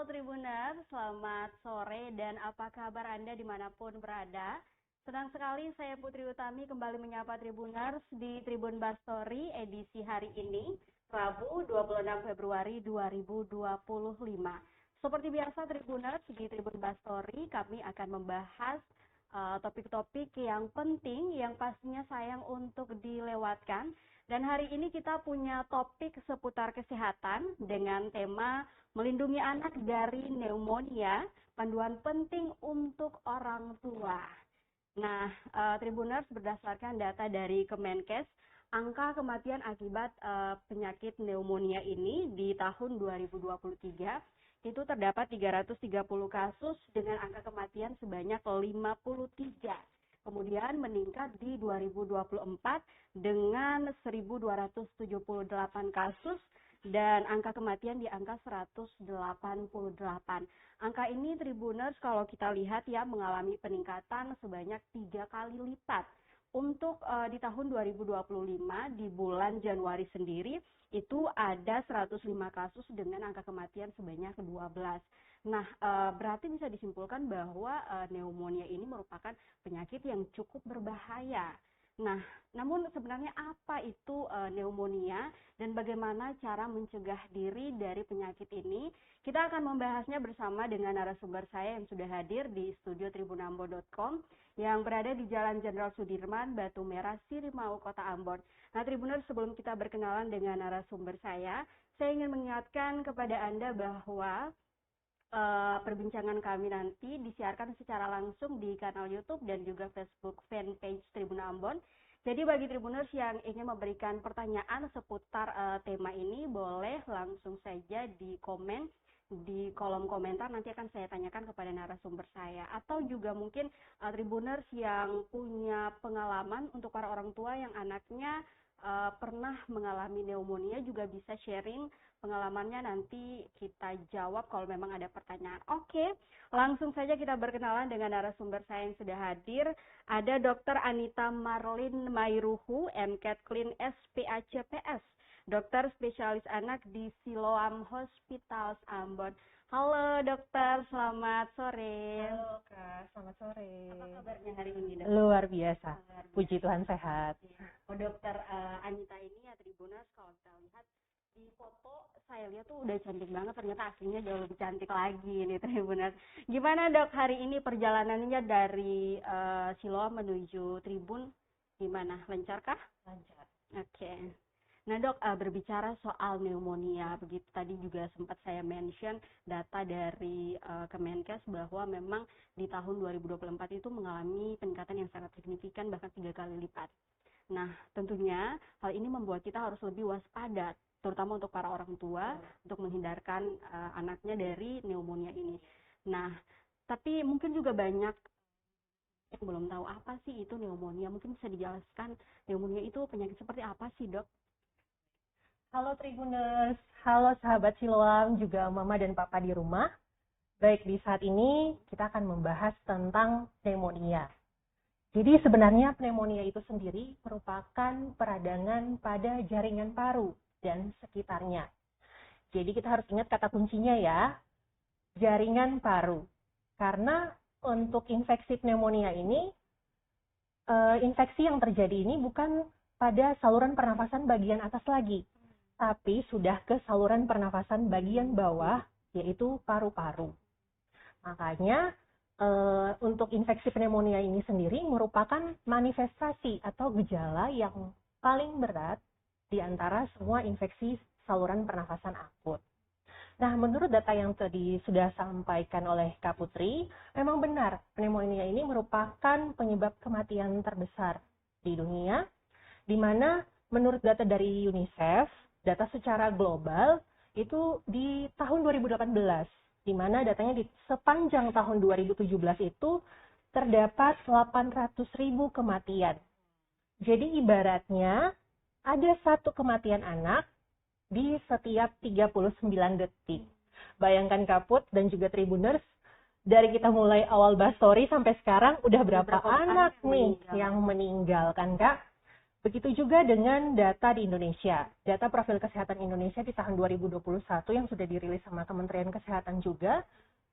Tribuners, selamat sore dan apa kabar Anda dimanapun berada. Senang sekali saya Putri Utami kembali menyapa Tribuners di Tribun Bastory edisi hari ini, Rabu 26 Februari 2025. Seperti biasa Tribuners, di Tribun Bastory kami akan membahas topik-topik yang penting yang pastinya sayang untuk dilewatkan. Dan hari ini kita punya topik seputar kesehatan dengan tema melindungi anak dari pneumonia, panduan penting untuk orang tua. Nah, Tribuners, berdasarkan data dari Kemenkes, angka kematian akibat penyakit pneumonia ini di tahun 2023 itu terdapat 330 kasus dengan angka kematian sebanyak 53. Kemudian meningkat di 2024 dengan 1.278 kasus dan angka kematian di angka 188. Angka ini Tribuners kalau kita lihat ya mengalami peningkatan sebanyak 3 kali lipat. Untuk di tahun 2025 di bulan Januari sendiri itu ada 105 kasus dengan angka kematian sebanyak 12. Nah, berarti bisa disimpulkan bahwa pneumonia ini merupakan penyakit yang cukup berbahaya. Nah, namun sebenarnya apa itu pneumonia dan bagaimana cara mencegah diri dari penyakit ini? Kita akan membahasnya bersama dengan narasumber saya yang sudah hadir di studio tribunambo.com yang berada di Jalan Jenderal Sudirman, Batu Merah, Sirimau, Kota Ambon. Nah, Tribuners, sebelum kita berkenalan dengan narasumber saya ingin mengingatkan kepada Anda bahwa perbincangan kami nanti disiarkan secara langsung di kanal YouTube dan juga Facebook fanpage Tribun Ambon. Jadi bagi Tribuners yang ingin memberikan pertanyaan seputar tema ini, boleh langsung saja di komen di kolom komentar, nanti akan saya tanyakan kepada narasumber saya. Atau juga mungkin Tribuners yang punya pengalaman untuk para orang tua yang anaknya pernah mengalami pneumonia juga bisa sharing pengalamannya, nanti kita jawab kalau memang ada pertanyaan. Oke, langsung saja kita berkenalan dengan narasumber saya yang sudah hadir. Ada Dr. Anita Marlin Mairuhu, MCAT Clean SPACPS, dokter spesialis anak di Siloam Hospitals Ambon. Halo dokter, selamat sore. Halo Kak, selamat sore. Apa kabarnya hari ini dok? Luar biasa, puji Tuhan sehat. Oh, dokter Anita ini ya Tribuners, kalau kita lihat di foto saya lihat tuh udah cantik banget, ternyata aslinya jauh lebih cantik lagi nih Tribuners. Gimana dok hari ini perjalanannya dari Siloam menuju Tribun, gimana, lancar kah? Lancar. Oke. Nah dok, berbicara soal pneumonia, begitu tadi juga sempat saya mention data dari Kemenkes bahwa memang di tahun 2024 itu mengalami peningkatan yang sangat signifikan, bahkan 3 kali lipat. Nah tentunya hal ini membuat kita harus lebih waspada, terutama untuk para orang tua, untuk menghindarkan anaknya dari pneumonia ini. Nah, tapi mungkin juga banyak yang belum tahu apa sih itu pneumonia. Mungkin bisa dijelaskan pneumonia itu penyakit seperti apa sih dok? Halo Tribuners, halo sahabat Siloam, juga Mama dan Papa di rumah. Baik, di saat ini kita akan membahas tentang pneumonia. Jadi sebenarnya pneumonia itu sendiri merupakan peradangan pada jaringan paru dan sekitarnya. Jadi kita harus ingat kata kuncinya ya, jaringan paru. Karena untuk infeksi pneumonia ini, infeksi yang terjadi ini bukan pada saluran pernafasan bagian atas lagi, tapi sudah ke saluran pernafasan bagian bawah, yaitu paru-paru. Makanya untuk infeksi pneumonia ini sendiri merupakan manifestasi atau gejala yang paling berat di antara semua infeksi saluran pernafasan akut. Nah, menurut data yang tadi sudah sampaikan oleh Kak Putri, memang benar pneumonia ini merupakan penyebab kematian terbesar di dunia, di mana menurut data dari UNICEF, data secara global itu di tahun 2018, di mana datanya di sepanjang tahun 2017 itu terdapat 800.000 kematian. Jadi ibaratnya ada satu kematian anak di setiap 39 detik. Bayangkan Kaput dan juga Tribuners, dari kita mulai awal Bastory sampai sekarang udah berapa anak nih yang meninggal kan Kak? Begitu juga dengan data di Indonesia. Data Profil Kesehatan Indonesia di tahun 2021 yang sudah dirilis sama Kementerian Kesehatan juga,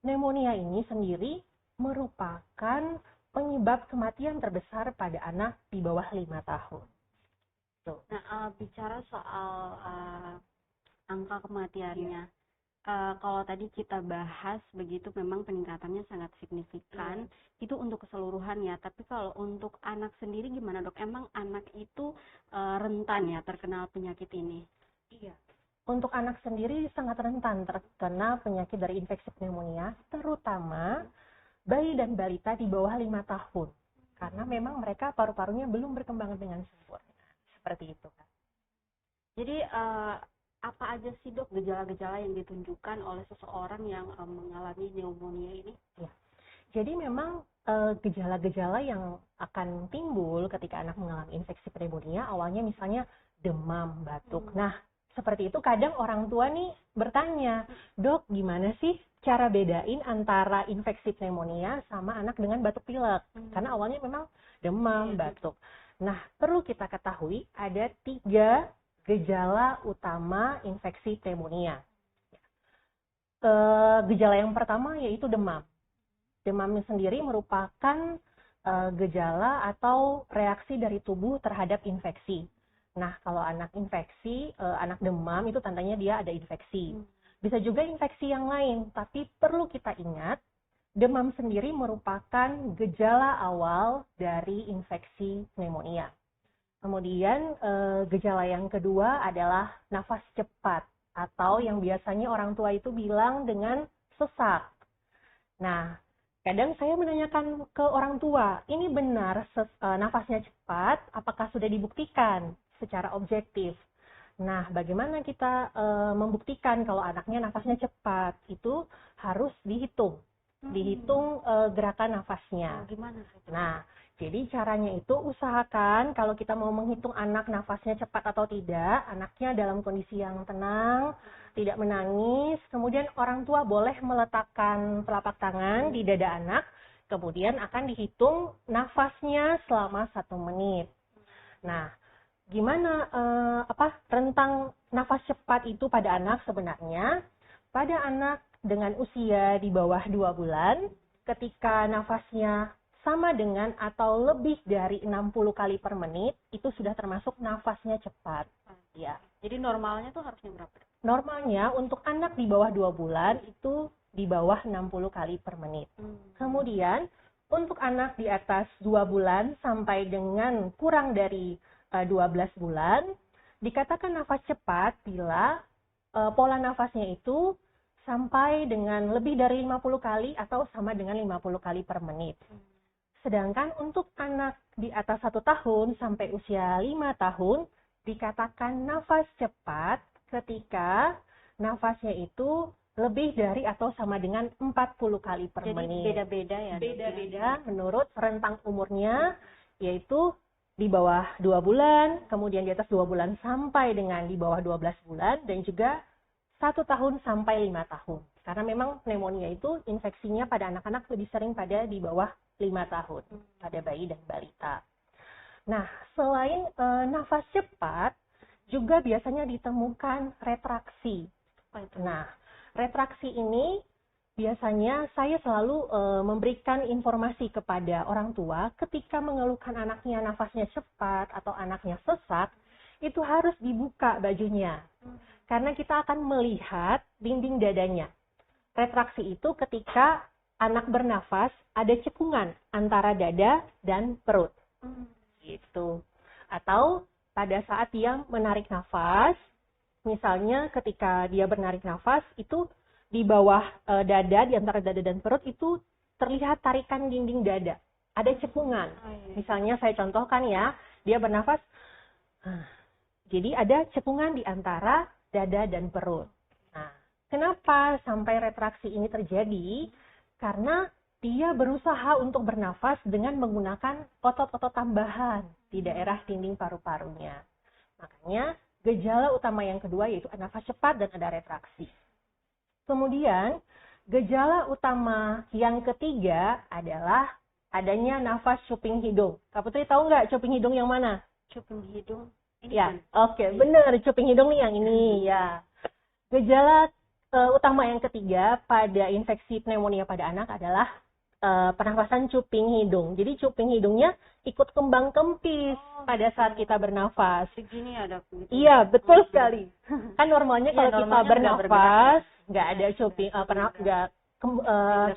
pneumonia ini sendiri merupakan penyebab kematian terbesar pada anak di bawah 5 tahun. Tuh. Nah, bicara soal angka kematiannya, kalau tadi kita bahas begitu memang peningkatannya sangat signifikan, itu untuk keseluruhan ya. Tapi kalau untuk anak sendiri gimana dok? Emang anak itu rentan ya terkena penyakit ini? Iya. Untuk anak sendiri sangat rentan terkena penyakit dari infeksi pneumonia, terutama bayi dan balita di bawah 5 tahun. Karena memang mereka paru-parunya belum berkembang dengan sempurna. Seperti itu kan. Jadi apa aja sih dok gejala-gejala yang ditunjukkan oleh seseorang yang mengalami pneumonia ini? Ya. Jadi memang gejala-gejala yang akan timbul ketika anak mengalami infeksi pneumonia awalnya misalnya demam, batuk. Nah, seperti itu kadang orang tua nih bertanya, dok gimana sih cara bedain antara infeksi pneumonia sama anak dengan batuk pilek? Karena awalnya memang demam, batuk. Nah, perlu kita ketahui ada 3 gejala utama infeksi pneumonia. Gejala yang pertama yaitu demam. Demam sendiri merupakan gejala atau reaksi dari tubuh terhadap infeksi. Nah, kalau anak infeksi, anak demam itu tandanya dia ada infeksi. Bisa juga infeksi yang lain, tapi perlu kita ingat, demam sendiri merupakan gejala awal dari infeksi pneumonia. Kemudian gejala yang kedua adalah nafas cepat atau yang biasanya orang tua itu bilang dengan sesak. Nah, kadang saya menanyakan ke orang tua, ini benar nafasnya cepat, apakah sudah dibuktikan secara objektif? Nah, bagaimana kita membuktikan kalau anaknya nafasnya cepat? Itu harus dihitung gerakan nafasnya. Gimana? Nah, jadi caranya itu usahakan kalau kita mau menghitung anak nafasnya cepat atau tidak, anaknya dalam kondisi yang tenang, tidak menangis, kemudian orang tua boleh meletakkan telapak tangan di dada anak, kemudian akan dihitung nafasnya selama 1 menit. Nah, gimana rentang nafas cepat itu pada anak sebenarnya? Pada anak dengan usia di bawah 2 bulan, ketika nafasnya sama dengan atau lebih dari 60 kali per menit, itu sudah termasuk nafasnya cepat. Ya. Jadi normalnya tuh harusnya berapa? Normalnya untuk anak di bawah 2 bulan itu di bawah 60 kali per menit. Kemudian untuk anak di atas 2 bulan sampai dengan kurang dari 12 bulan, dikatakan nafas cepat bila pola nafasnya itu sampai dengan lebih dari 50 kali atau sama dengan 50 kali per menit. Sedangkan untuk anak di atas 1 tahun sampai usia 5 tahun, dikatakan nafas cepat ketika nafasnya itu lebih dari atau sama dengan 40 kali per menit. Jadi beda-beda ya? Beda-beda menurut rentang umurnya, yaitu di bawah 2 bulan, kemudian di atas 2 bulan sampai dengan di bawah 12 bulan, dan juga 1 tahun sampai 5 tahun. Karena memang pneumonia itu infeksinya pada anak-anak lebih sering pada di bawah 5 tahun, pada bayi dan balita. Nah, selain nafas cepat, juga biasanya ditemukan retraksi. Nah, retraksi ini biasanya saya selalu memberikan informasi kepada orang tua ketika mengeluhkan anaknya nafasnya cepat atau anaknya sesak, itu harus dibuka bajunya. Karena kita akan melihat dinding dadanya. Retraksi itu ketika anak bernafas ada cekungan antara dada dan perut. Gitu. Atau pada saat dia menarik nafas, misalnya ketika dia menarik nafas itu di bawah dada, di antara dada dan perut itu terlihat tarikan dinding dada. Ada cekungan. Misalnya saya contohkan ya, dia bernafas. Jadi ada cekungan di antara dada dan perut. Nah, kenapa sampai retraksi ini terjadi? Karena dia berusaha untuk bernafas dengan menggunakan otot-otot tambahan di daerah dinding paru-parunya. Makanya gejala utama yang kedua yaitu nafas cepat dan ada retraksi. Kemudian gejala utama yang ketiga adalah adanya nafas cuping hidung. Kak Putri tahu nggak cuping hidung yang mana? Cuping hidung ini Ya, kan? oke, bener. Cuping hidung nih yang ini, ya. Gejala utama yang ketiga pada infeksi pneumonia pada anak adalah pernafasan cuping hidung. Jadi cuping hidungnya ikut kembang kempis pada saat kita bernafas. Segini ya dok? Gitu. Iya, betul sekali. Kan normalnya Iya, kalau kita normalnya nggak bergerak bernafas, ya. nggak ada cuping, Nggak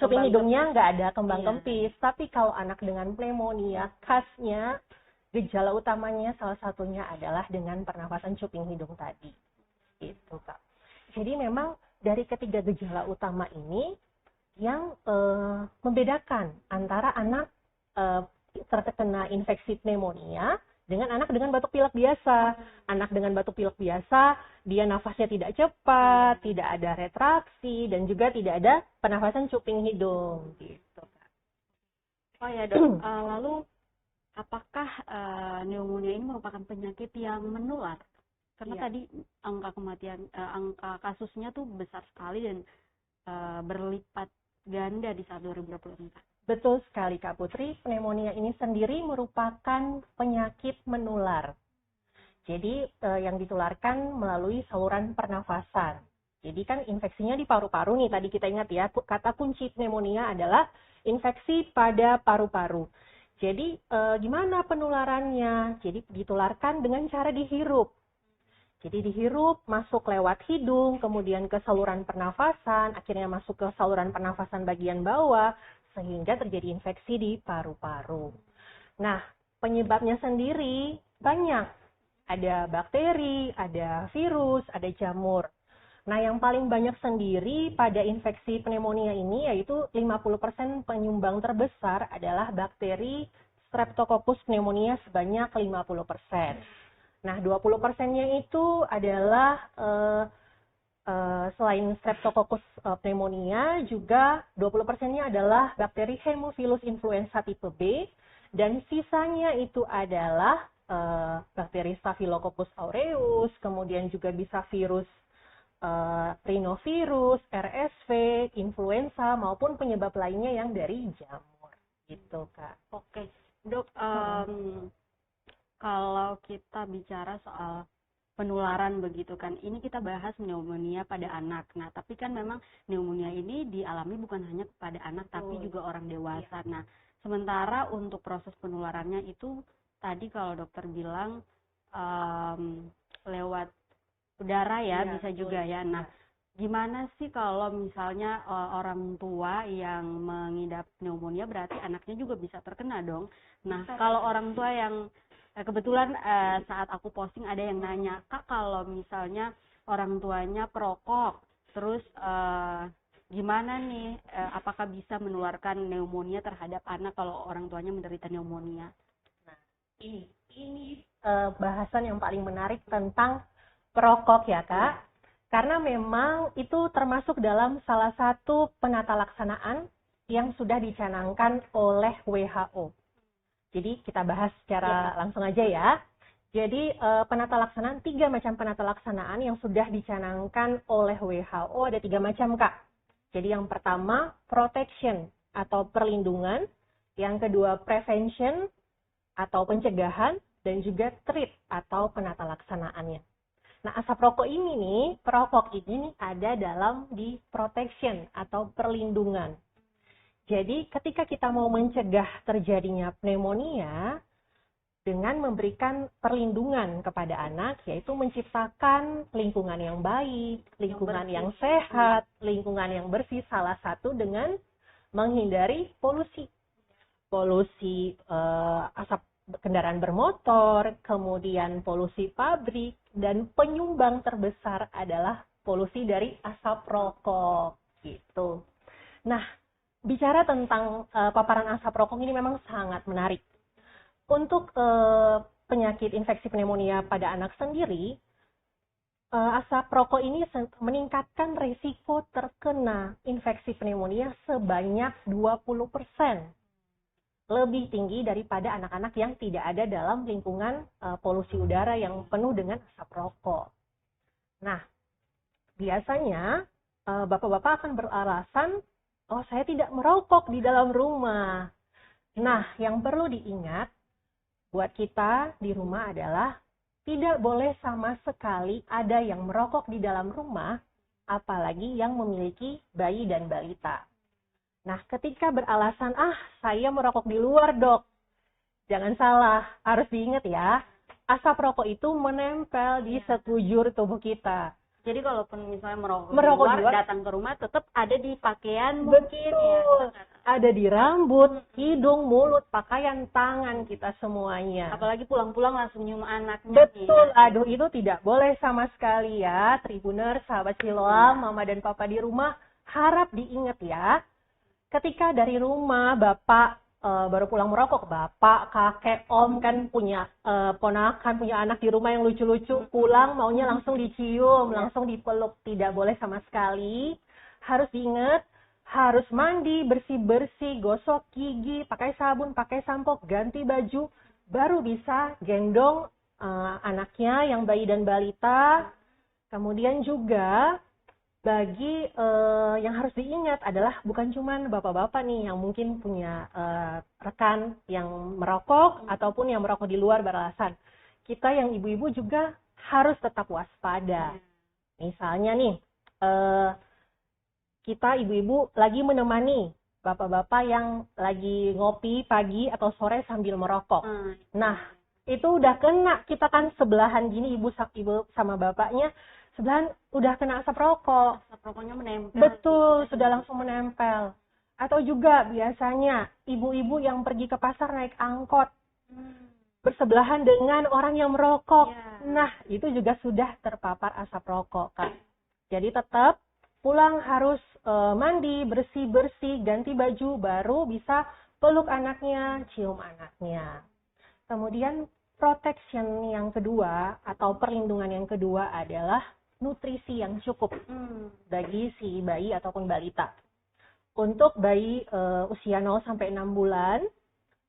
cuping kembang hidungnya kempis. nggak ada kembang Iya. kempis. Tapi kalau anak dengan pneumonia, khasnya gejala utamanya salah satunya adalah dengan pernafasan cuping hidung tadi. Gitu, Kak. Jadi memang dari ketiga gejala utama ini yang membedakan antara anak terkena infeksi pneumonia dengan anak dengan batuk pilek biasa. Anak dengan batuk pilek biasa, dia nafasnya tidak cepat, tidak ada retraksi, dan juga tidak ada pernafasan cuping hidung. Gitu. Oh ya dok, lalu apakah pneumonia ini merupakan penyakit yang menular? Karena Iya. tadi angka kematian, angka kasusnya tuh besar sekali dan berlipat ganda di saat 2024. Betul sekali Kak Putri, pneumonia ini sendiri merupakan penyakit menular. Jadi yang ditularkan melalui saluran pernafasan. Jadi kan infeksinya di paru-paru nih, tadi kita ingat ya, kata kunci pneumonia adalah infeksi pada paru-paru. Jadi gimana penularannya? Jadi ditularkan dengan cara dihirup. Jadi dihirup, masuk lewat hidung, kemudian ke saluran pernafasan, akhirnya masuk ke saluran pernafasan bagian bawah, sehingga terjadi infeksi di paru-paru. Nah, penyebabnya sendiri banyak. Ada bakteri, ada virus, ada jamur. Nah, yang paling banyak sendiri pada infeksi pneumonia ini yaitu 50% penyumbang terbesar adalah bakteri Streptococcus pneumonia sebanyak 50%. Nah, 20%-nya itu adalah selain Streptococcus pneumonia, juga 20%-nya adalah bakteri Haemophilus influenza tipe B, dan sisanya itu adalah bakteri Staphylococcus aureus, kemudian juga bisa virus rhinovirus, RSV, influenza, maupun penyebab lainnya yang dari jamur. Gitu, Kak. Oke, dok, kalau kita bicara soal penularan begitu kan, ini kita bahas pneumonia pada anak. Nah, tapi kan memang pneumonia ini dialami bukan hanya kepada anak, tapi juga orang dewasa. Nah, sementara untuk proses penularannya itu tadi kalau dokter bilang lewat udara ya, bisa juga ya. Nah, gimana sih kalau misalnya orang tua yang mengidap pneumonia, berarti anaknya juga bisa terkena dong. Nah, kalau orang tua yang kebetulan saat aku posting ada yang nanya, Kak, kalau misalnya orang tuanya perokok, terus gimana nih, apakah bisa menularkan pneumonia terhadap anak kalau orang tuanya menderita pneumonia? Nah, ini bahasan yang paling menarik tentang perokok ya Kak, karena memang itu termasuk dalam salah satu penata laksanaan yang sudah dicanangkan oleh WHO. Jadi kita bahas secara langsung aja ya. Jadi penata laksanaan, 3 macam penata laksanaan yang sudah dicanangkan oleh WHO ada 3 macam Kak. Jadi yang pertama protection atau perlindungan, yang kedua prevention atau pencegahan, dan juga treat atau penata laksanaannya. Nah, asap rokok ini nih, perokok ini ada dalam di protection atau perlindungan. Jadi ketika kita mau mencegah terjadinya pneumonia dengan memberikan perlindungan kepada anak, yaitu menciptakan lingkungan yang baik, lingkungan yang sehat, lingkungan yang bersih, salah satu dengan menghindari polusi. Polusi asap kendaraan bermotor, kemudian polusi pabrik, dan penyumbang terbesar adalah polusi dari asap rokok gitu. Nah, bicara tentang paparan asap rokok ini memang sangat menarik. Untuk penyakit infeksi pneumonia pada anak sendiri, asap rokok ini meningkatkan risiko terkena infeksi pneumonia sebanyak 20%. Lebih tinggi daripada anak-anak yang tidak ada dalam lingkungan polusi udara yang penuh dengan asap rokok. Nah, biasanya bapak-bapak akan beralasan, oh saya tidak merokok di dalam rumah. Nah, yang perlu diingat buat kita di rumah adalah tidak boleh sama sekali ada yang merokok di dalam rumah, apalagi yang memiliki bayi dan balita. Nah, ketika beralasan, saya merokok di luar, Dok. Jangan salah, harus diingat ya, asap rokok itu menempel di sekujur tubuh kita. Jadi kalaupun misalnya merokok Merokok di di luar, luar, datang ke rumah tetap ada di pakaian mungkin ya. betul. Ada di rambut, hidung, mulut, pakaian, tangan kita semuanya. Apalagi pulang-pulang langsung nyium anaknya. Betul, aduh itu tidak boleh sama sekali ya. Tribuners, sahabat Siloam, mama dan papa di rumah, harap diingat ya. Ketika dari rumah bapak baru pulang merokok, bapak, kakek, om kan punya ponakan, punya anak di rumah yang lucu-lucu, pulang maunya langsung dicium, langsung dipeluk. Tidak boleh sama sekali. Harus diingat, harus mandi, bersih-bersih, gosok gigi, pakai sabun, pakai sampo, ganti baju, baru bisa gendong anaknya yang bayi dan balita. Kemudian juga bagi yang harus diingat adalah bukan cuman bapak-bapak nih yang mungkin punya rekan yang merokok ataupun yang merokok di luar beralasan. Kita yang ibu-ibu juga harus tetap waspada. Misalnya nih, kita ibu-ibu lagi menemani bapak-bapak yang lagi ngopi pagi atau sore sambil merokok. Nah, itu udah kena, kita kan sebelahan gini ibu sama bapaknya, sebelahan udah kena asap rokok. Asap rokoknya menempel. Betul, sudah langsung menempel. Atau juga biasanya ibu-ibu yang pergi ke pasar naik angkot, bersebelahan dengan orang yang merokok. Nah, itu juga sudah terpapar asap rokok, Kak. Jadi tetap pulang harus mandi, bersih-bersih, ganti baju, baru bisa peluk anaknya, cium anaknya. Kemudian protection yang kedua atau perlindungan yang kedua adalah nutrisi yang cukup bagi si bayi ataupun balita. Untuk bayi usia 0 sampai 6 bulan,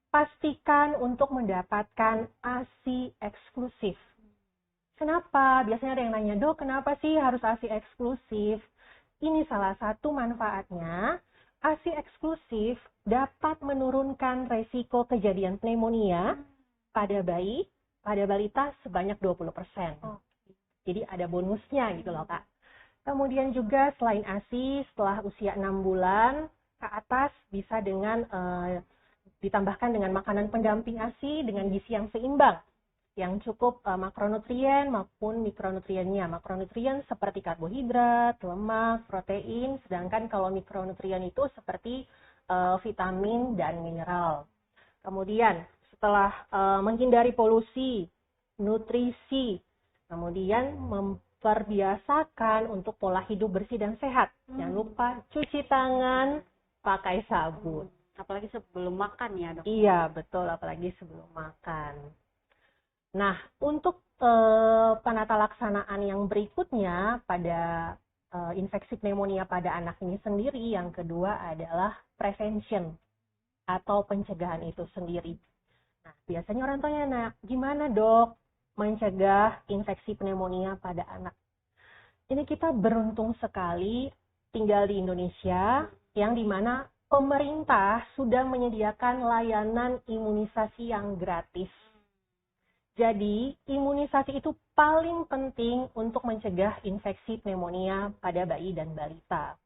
pastikan untuk mendapatkan ASI eksklusif. Kenapa? Biasanya ada yang nanya, Dok, kenapa sih harus ASI eksklusif? Ini salah satu manfaatnya. ASI eksklusif dapat menurunkan resiko kejadian pneumonia pada bayi, pada balita sebanyak 20%. Jadi ada bonusnya gitu loh, Kak. Kemudian juga selain ASI, setelah usia 6 bulan ke atas bisa dengan ditambahkan dengan makanan pendamping ASI dengan gizi yang seimbang, yang cukup makronutrien maupun mikronutriennya. Makronutrien seperti karbohidrat, lemak, protein, sedangkan kalau mikronutrien itu seperti vitamin dan mineral. Kemudian setelah menghindari polusi, nutrisi, kemudian memperbiasakan untuk pola hidup bersih dan sehat. Jangan lupa cuci tangan, pakai sabun. Apalagi sebelum makan ya, Dok? Iya, betul, apalagi sebelum makan. Nah, untuk penata laksanaan yang berikutnya pada infeksi pneumonia pada anak ini sendiri, yang kedua adalah prevention atau pencegahan itu sendiri. Nah, biasanya orang tanya, gimana, Dok, mencegah infeksi pneumonia pada anak? Ini kita beruntung sekali tinggal di Indonesia, yang dimana pemerintah sudah menyediakan layanan imunisasi yang gratis. Jadi, imunisasi itu paling penting untuk mencegah infeksi pneumonia pada bayi dan balita.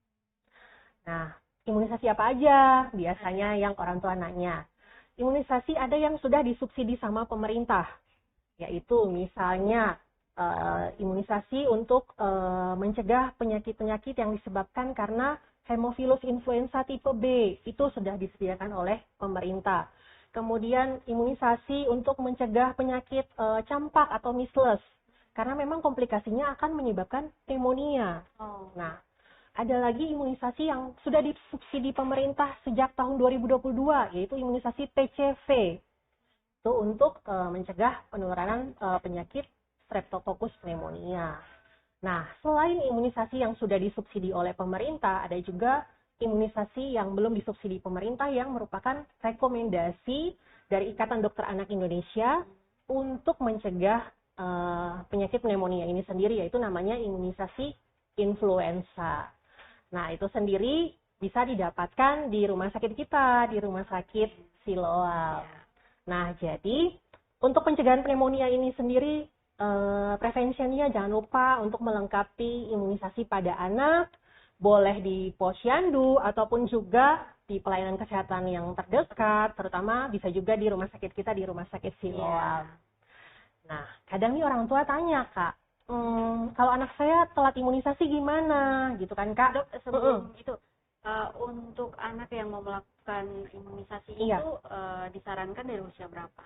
Nah, imunisasi apa aja? Biasanya yang orang tua nanya. Imunisasi ada yang sudah disubsidi sama pemerintah, yaitu misalnya imunisasi untuk mencegah penyakit-penyakit yang disebabkan karena Haemophilus influenza tipe B, itu sudah disediakan oleh pemerintah. Kemudian imunisasi untuk mencegah penyakit campak atau measles, karena memang komplikasinya akan menyebabkan pneumonia. Nah, ada lagi imunisasi yang sudah disubsidi pemerintah sejak tahun 2022, yaitu imunisasi PCV. Itu untuk mencegah penularan penyakit Streptococcus pneumonia. Nah, selain imunisasi yang sudah disubsidi oleh pemerintah, ada juga imunisasi yang belum disubsidi pemerintah yang merupakan rekomendasi dari Ikatan Dokter Anak Indonesia untuk mencegah penyakit pneumonia ini sendiri, yaitu namanya imunisasi influenza. Nah, itu sendiri bisa didapatkan di rumah sakit kita, di rumah sakit Siloam. Nah, jadi Untuk pencegahan pneumonia ini sendiri, prevensinya jangan lupa untuk melengkapi imunisasi pada anak, boleh di posyandu ataupun juga di pelayanan kesehatan yang terdekat, terutama bisa juga di rumah sakit kita, di Rumah Sakit Siloam. Nah, kadang nih orang tua tanya, Kak, kalau anak saya telat imunisasi gimana? Gitu kan, Kak? Dok, sebelum itu, untuk anak yang mau melakukan imunisasi itu disarankan dari usia berapa?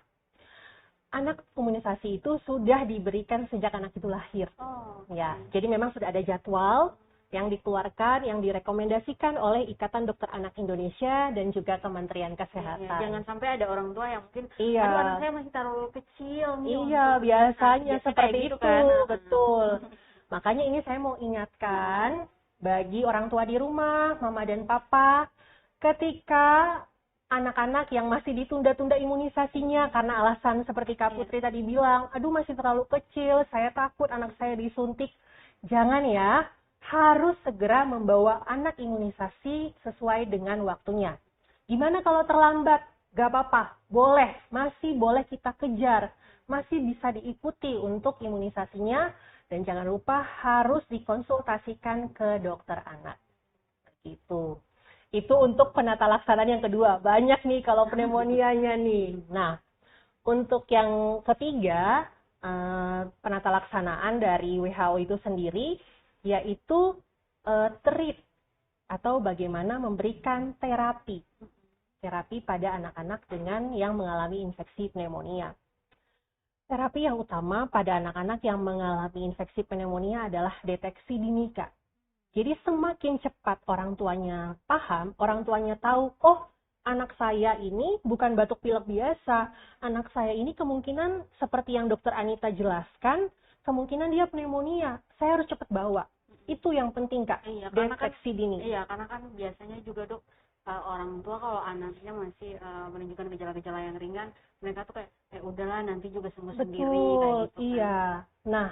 Anak imunisasi itu sudah diberikan sejak anak itu lahir. Ya, jadi memang sudah ada jadwal yang dikeluarkan, yang direkomendasikan oleh Ikatan Dokter Anak Indonesia dan juga Kementerian Kesehatan. Jangan sampai ada orang tua yang mungkin, aduh anak saya masih terlalu kecil nih. Biasanya seperti gitu itu, kan? Betul. Makanya ini saya mau ingatkan bagi orang tua di rumah, mama dan papa, ketika anak-anak yang masih ditunda-tunda imunisasinya karena alasan seperti Kak Putri tadi bilang, aduh masih terlalu kecil, saya takut anak saya disuntik. Jangan ya, harus segera membawa anak imunisasi sesuai dengan waktunya. Gimana kalau terlambat? Gak apa-apa, masih boleh kita kejar, masih bisa diikuti untuk imunisasinya, dan jangan lupa harus dikonsultasikan ke dokter anak. Gitu. Itu untuk penata laksanaan yang kedua. Banyak nih kalau pneumonianya nih. Nah, untuk yang ketiga, penata laksanaan dari WHO itu sendiri, yaitu treat atau bagaimana memberikan terapi pada anak-anak dengan yang mengalami infeksi pneumonia. Terapi yang utama pada anak-anak yang mengalami infeksi pneumonia adalah deteksi dini, Kak. Jadi semakin cepat orang tuanya paham, orang tuanya tahu, oh anak saya ini bukan batuk pilek biasa, anak saya ini kemungkinan seperti yang dokter Anita jelaskan, kemungkinan dia pneumonia, saya harus cepat bawa. Itu yang penting, Kak, deteksi dini. Iya, karena kan biasanya juga dok, orang tua kalau anaknya masih menunjukkan gejala-gejala yang ringan, mereka tuh kayak udahlah nanti juga sembuh sendiri. Kayak gitu, iya. Nah,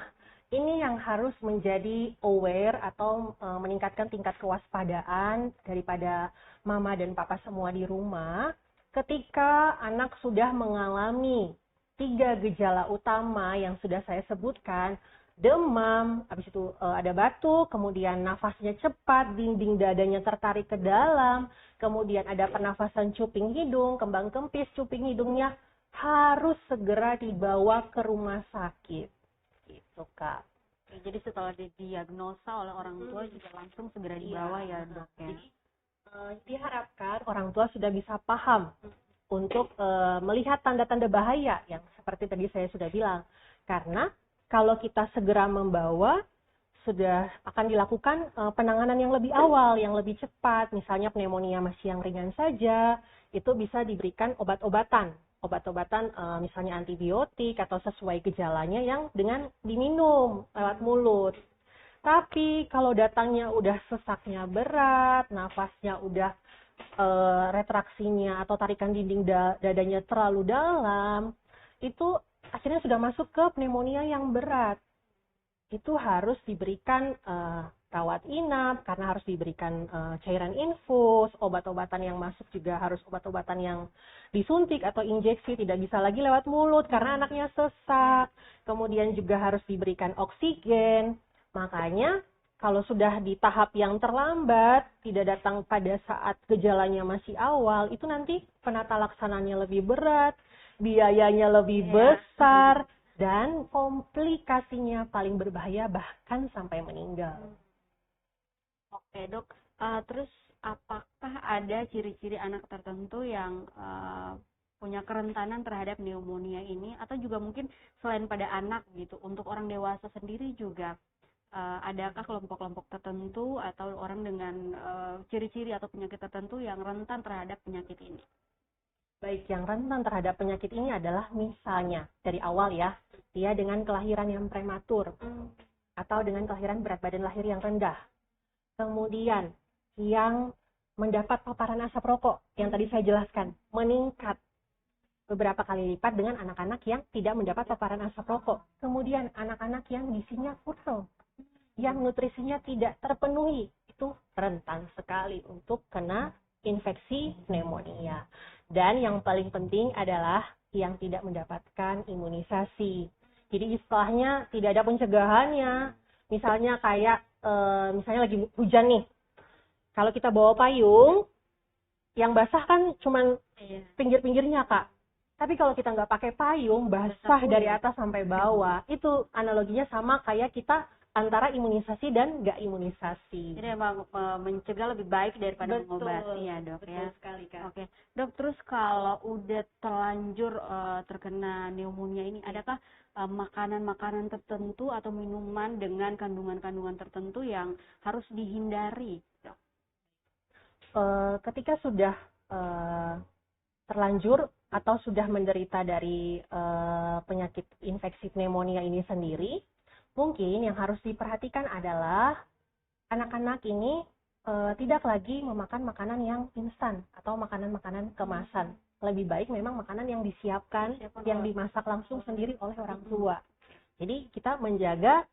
ini yang harus menjadi aware atau meningkatkan tingkat kewaspadaan daripada mama dan papa semua di rumah ketika anak sudah mengalami 3 gejala utama yang sudah saya sebutkan, demam, habis itu ada batuk, kemudian nafasnya cepat, dinding dadanya tertarik ke dalam, kemudian ada pernafasan cuping hidung, kembang kempis cuping hidungnya, harus segera dibawa ke rumah sakit. Gitu, Kak. Jadi setelah didiagnosa oleh orang tua juga langsung segera dibawa ya, Dok ya. Jadi diharapkan orang tua sudah bisa paham untuk melihat tanda-tanda bahaya yang seperti tadi saya sudah bilang. Karena kalau kita segera membawa, sudah akan dilakukan penanganan yang lebih awal, yang lebih cepat. Misalnya pneumonia masih yang ringan saja, itu bisa diberikan obat-obatan misalnya antibiotik atau sesuai gejalanya yang dengan diminum lewat mulut. Tapi kalau datangnya udah sesaknya berat, nafasnya udah retraksinya atau tarikan dinding dadanya terlalu dalam, itu akhirnya sudah masuk ke pneumonia yang berat. Itu harus diberikan rawat inap karena harus diberikan cairan infus, obat-obatan yang masuk juga harus obat-obatan yang disuntik atau injeksi, tidak bisa lagi lewat mulut karena anaknya sesak. Kemudian juga harus diberikan oksigen. Makanya kalau sudah di tahap yang terlambat, tidak datang pada saat gejalanya masih awal, itu nanti penata laksananya lebih berat, biayanya lebih besar, dan komplikasinya paling berbahaya bahkan sampai meninggal. Oke, Dok. Terus apakah ada ciri-ciri anak tertentu yang punya kerentanan terhadap pneumonia ini, atau juga mungkin selain pada anak gitu, untuk orang dewasa sendiri juga adakah kelompok-kelompok tertentu atau orang dengan ciri-ciri atau penyakit tertentu yang rentan terhadap penyakit ini? Baik, yang rentan terhadap penyakit ini adalah misalnya dari awal ya, dia dengan kelahiran yang prematur atau dengan kelahiran berat badan lahir yang rendah. Kemudian yang mendapat paparan asap rokok yang tadi saya jelaskan meningkat beberapa kali lipat dengan anak-anak yang tidak mendapat paparan asap rokok. Kemudian anak-anak yang gizinya kurang, yang nutrisinya tidak terpenuhi, itu rentan sekali untuk kena infeksi pneumonia. Dan yang paling penting adalah yang tidak mendapatkan imunisasi. Jadi istilahnya tidak ada pencegahannya. Misalnya kayak misalnya lagi hujan nih. Kalau kita bawa payung, yang basah kan cuman pinggir-pinggirnya, Kak. Tapi kalau kita nggak pakai payung, basah dari atas sampai bawah. Itu analoginya sama kayak kita antara imunisasi dan nggak imunisasi. Jadi emang mencegah lebih baik daripada Betul, mengobati ya, Dok, betul ya. sekali, Kak. Oke. Dok, terus kalau udah terlanjur terkena pneumonia ini, adakah makanan-makanan tertentu atau minuman dengan kandungan-kandungan tertentu yang harus dihindari, Dok? Ketika sudah terlanjur atau sudah menderita dari penyakit infeksi pneumonia ini sendiri, mungkin yang harus diperhatikan adalah anak-anak ini tidak lagi memakan makanan yang instan atau makanan-makanan kemasan. Lebih baik memang makanan yang disiapkan, yang dimasak langsung sendiri oleh orang tua. Jadi kita menjaga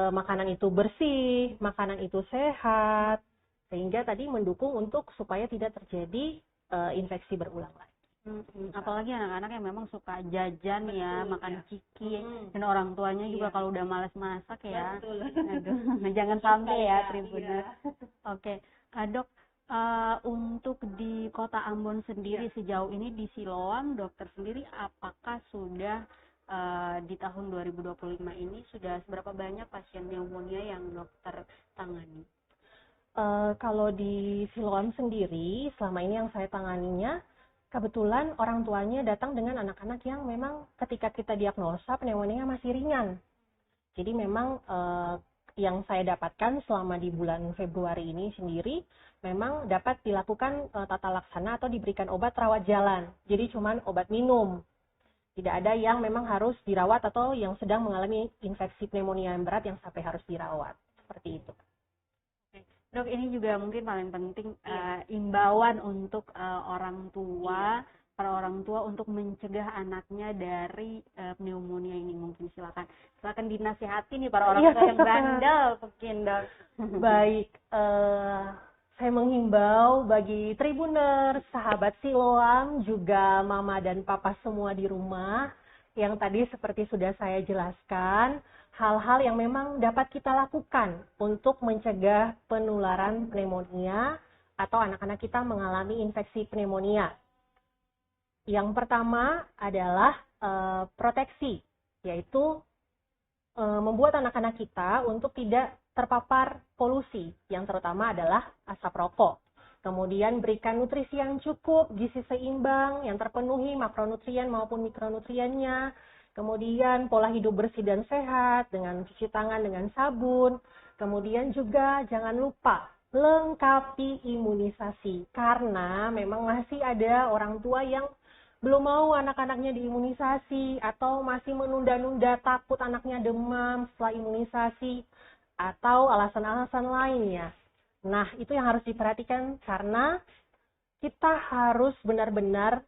makanan itu bersih, makanan itu sehat, sehingga tadi mendukung untuk supaya tidak terjadi infeksi berulang lagi. Apalagi anak-anak yang memang suka jajan. Betul, ya, makan ciki, dan orang tuanya juga kalau udah malas masak ya. Betul. Aduh, jangan sampai ya, Tribuners. Oke, Dok, untuk di Kota Ambon sendiri sejauh ini di Siloam, dokter sendiri apakah sudah di tahun 2025 ini sudah seberapa banyak pasien pneumonia yang dokter tangani? Kalau di Siloam sendiri, selama ini yang saya tanganinya, kebetulan orang tuanya datang dengan anak-anak yang memang ketika kita diagnosa pneumonia masih ringan. Jadi memang yang saya dapatkan selama di bulan Februari ini sendiri, memang dapat dilakukan tata laksana atau diberikan obat rawat jalan. Jadi cuman obat minum. Tidak ada yang memang harus dirawat atau yang sedang mengalami infeksi pneumonia yang berat yang sampai harus dirawat. Seperti itu. Dok, ini juga mungkin paling penting imbauan untuk para orang tua untuk mencegah anaknya dari pneumonia ini. Mungkin silakan dinasihati nih para orang tua yang bandel mungkin, Dok. Baik, saya menghimbau bagi Tribuners, sahabat Siloam, juga mama dan papa semua di rumah, yang tadi seperti sudah saya jelaskan, hal-hal yang memang dapat kita lakukan untuk mencegah penularan pneumonia atau anak-anak kita mengalami infeksi pneumonia. Yang pertama adalah proteksi, yaitu membuat anak-anak kita untuk tidak terpapar polusi, yang terutama adalah asap rokok. Kemudian berikan nutrisi yang cukup, gizi seimbang, yang terpenuhi makronutrien maupun mikronutriennya. Kemudian pola hidup bersih dan sehat dengan cuci tangan dengan sabun. Kemudian juga jangan lupa lengkapi imunisasi, karena memang masih ada orang tua yang belum mau anak-anaknya diimunisasi atau masih menunda-nunda takut anaknya demam setelah imunisasi atau alasan-alasan lainnya. Nah, itu yang harus diperhatikan karena kita harus benar-benar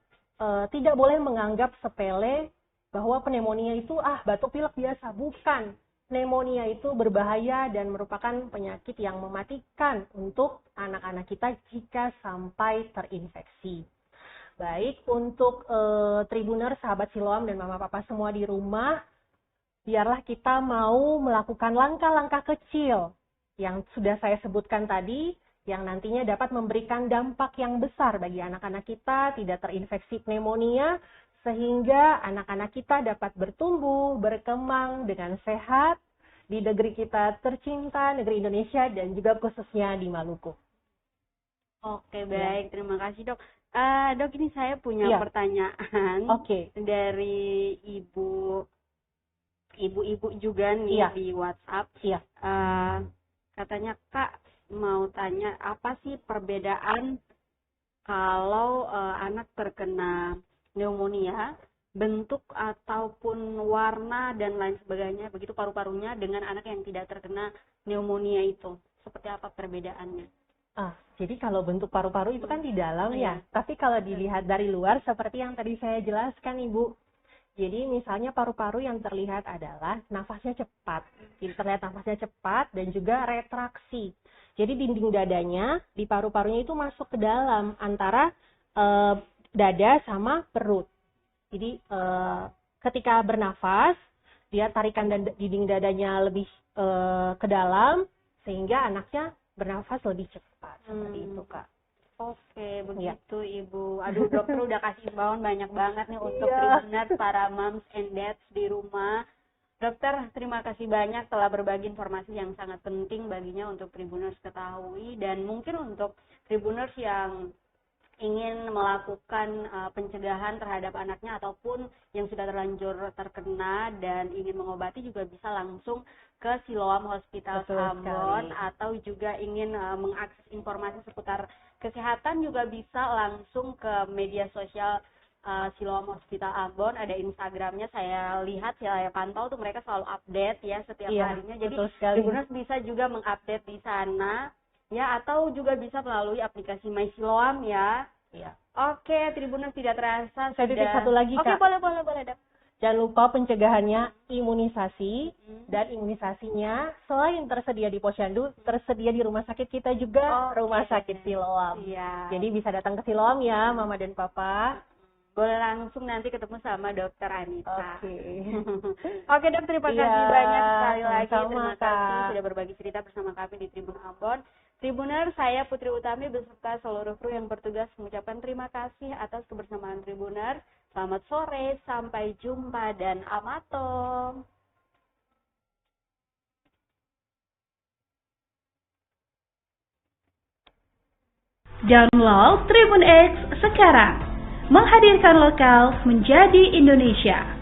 tidak boleh menganggap sepele bahwa pneumonia itu batuk pilek biasa. Bukan. Pneumonia itu berbahaya dan merupakan penyakit yang mematikan untuk anak-anak kita jika sampai terinfeksi. Baik, untuk Tribuners, sahabat Siloam dan mama papa semua di rumah, biarlah kita mau melakukan langkah-langkah kecil yang sudah saya sebutkan tadi, yang nantinya dapat memberikan dampak yang besar bagi anak-anak kita tidak terinfeksi pneumonia, sehingga anak-anak kita dapat bertumbuh, berkembang dengan sehat di negeri kita tercinta, negeri Indonesia, dan juga khususnya di Maluku. Oke, baik. Terima kasih, Dok. Dok, ini saya punya pertanyaan dari ibu-ibu juga nih di WhatsApp. Katanya, Kak, mau tanya apa sih perbedaan kalau anak terkena pneumonia, bentuk ataupun warna dan lain sebagainya, begitu paru-parunya dengan anak yang tidak terkena pneumonia itu. Seperti apa perbedaannya? Jadi kalau bentuk paru-paru itu kan di dalam ya. Tapi kalau dilihat dari luar seperti yang tadi saya jelaskan, Ibu. Jadi misalnya paru-paru yang terlihat adalah nafasnya cepat. Jadi terlihat nafasnya cepat dan juga retraksi. Jadi dinding dadanya di paru-parunya itu masuk ke dalam antara dada sama perut. Jadi ketika bernafas, dia tarikan dinding dadanya lebih ke dalam sehingga anaknya bernafas lebih cepat. Seperti itu, Kak. Oke, begitu Ibu. Aduh, dokter udah kasih imbauan banyak banget nih untuk Tribuners, para moms and dads di rumah. Dokter, terima kasih banyak telah berbagi informasi yang sangat penting baginya untuk Tribuners ketahui, dan mungkin untuk Tribuners yang ingin melakukan pencegahan terhadap anaknya ataupun yang sudah terlanjur terkena dan ingin mengobati juga bisa langsung ke Siloam Hospital Ambon, atau juga ingin mengakses informasi seputar kesehatan juga bisa langsung ke media sosial Siloam Hospital Ambon. Ada Instagramnya, saya lihat, saya pantau tuh mereka selalu update ya setiap harinya. Jadi Tribuners bisa juga mengupdate di sana ya, atau juga bisa melalui aplikasi My Siloam ya. Iya. Oke, Tribuners, tidak terasa saya titip satu lagi, Kak. Oke, boleh Dok. Jangan lupa pencegahannya imunisasi, dan imunisasinya selain tersedia di Posyandu, tersedia di rumah sakit kita juga, rumah sakit Siloam. Iya. Jadi bisa datang ke Siloam ya, Mama dan Papa. Boleh langsung nanti ketemu sama Dokter Anita. Oke. Oke, Dok, terima kasih banyak sekali lagi. Terima kasih sudah berbagi cerita bersama kami di Tribun Ambon. Tribuners, saya Putri Utami beserta seluruh kru yang bertugas mengucapkan terima kasih atas kebersamaan Tribuners. Selamat sore, sampai jumpa dan amatom. Download Tribun X sekarang. Menghadirkan lokal menjadi Indonesia.